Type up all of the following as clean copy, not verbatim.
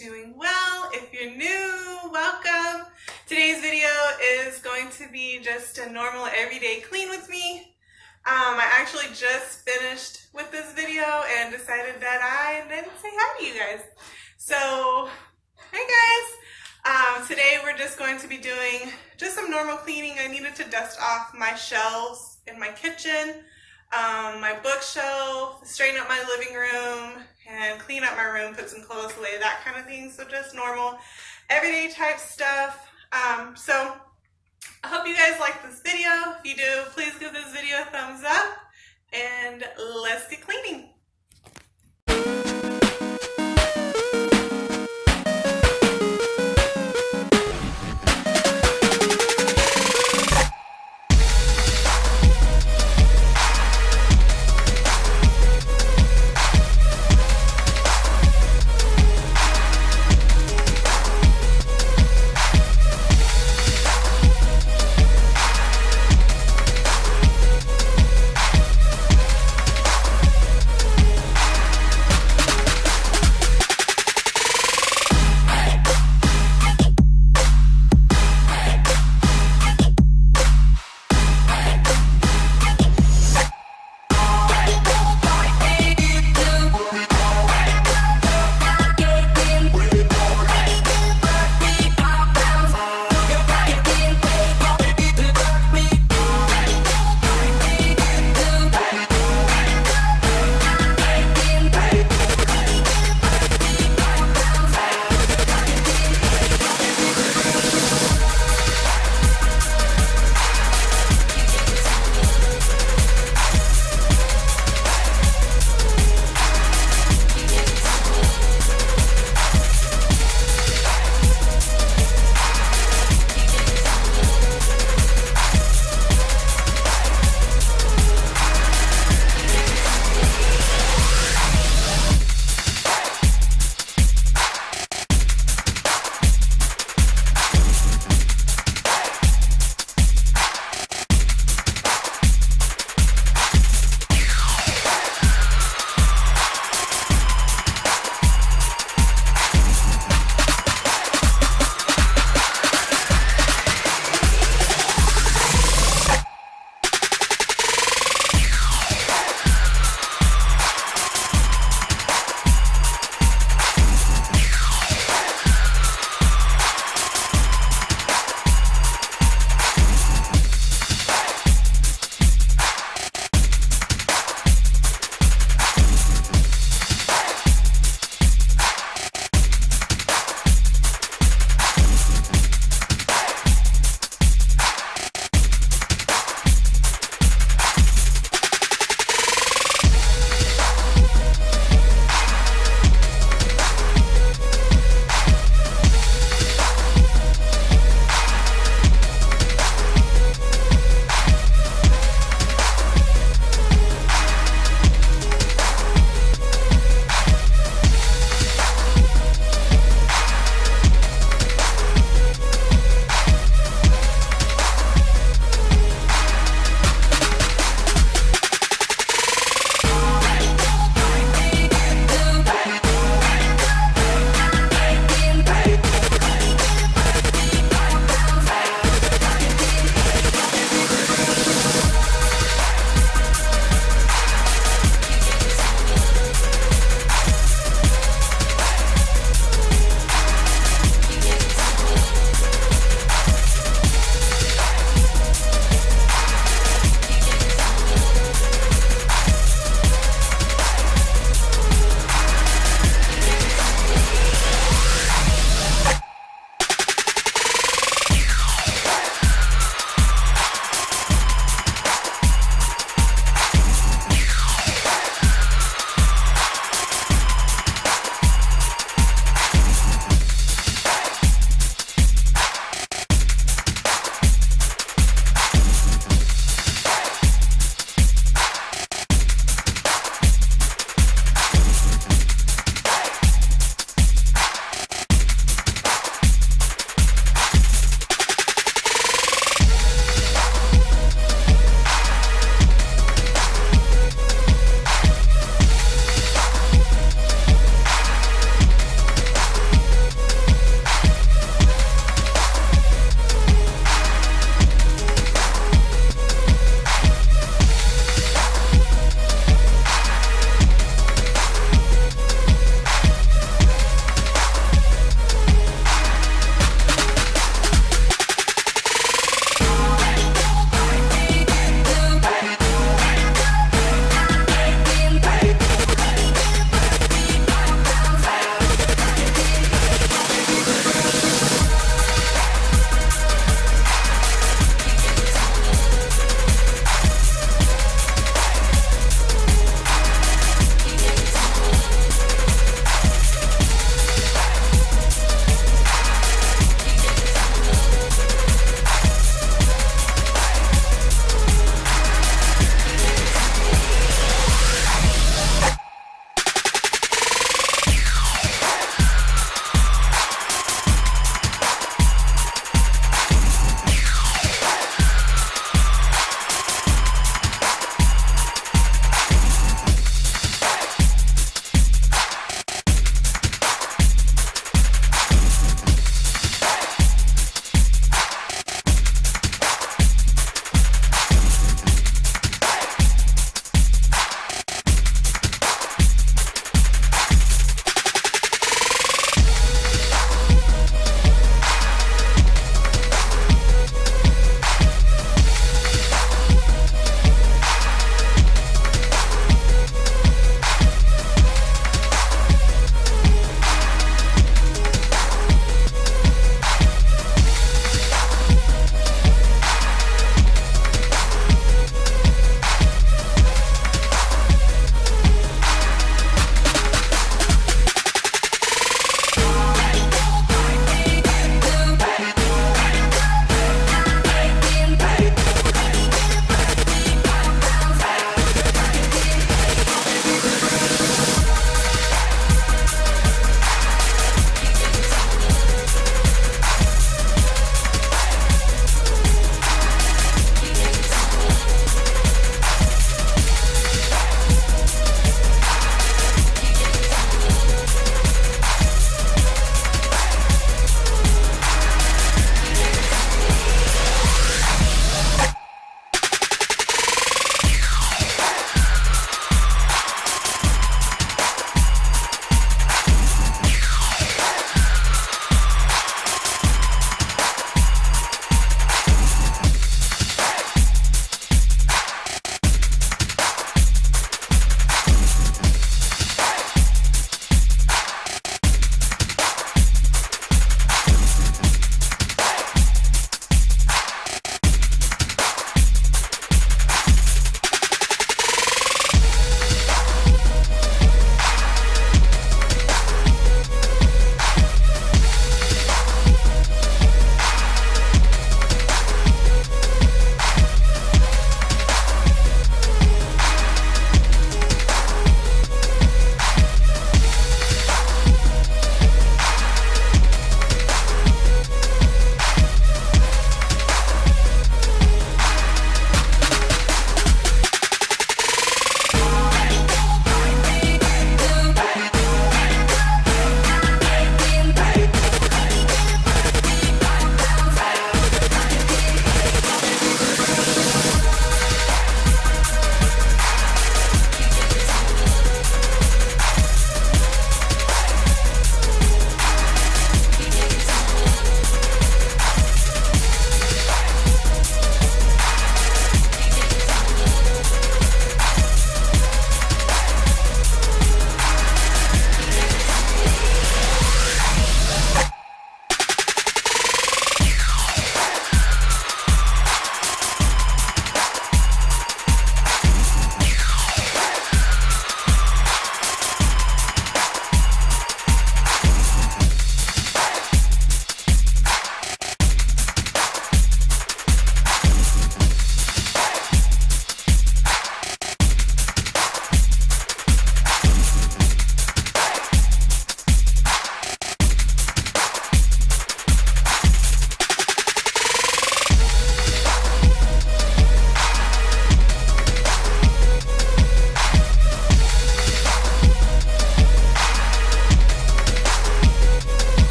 doing well. If you're new, welcome. Today's video is going to be just a normal everyday clean with me. I actually just finished with this video and decided that I didn't say hi to you guys. So, hey guys. Today we're just going to be doing just some normal cleaning. I needed to dust off my shelves in my kitchen, my bookshelf, straighten up my living room, and clean up my room, put some clothes away, that kind of thing. So just normal, everyday type stuff. So I hope you guys like this video. If you do, please give this video a thumbs up, and let's get cleaning.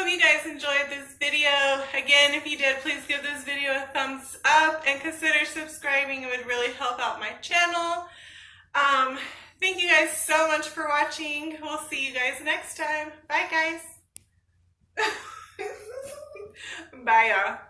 you guys enjoyed this video. Again, if you did, please give this video a thumbs up and consider subscribing. It would really help out my channel. Thank you guys so much for watching. We'll see you guys next time. Bye, guys. Bye, y'all.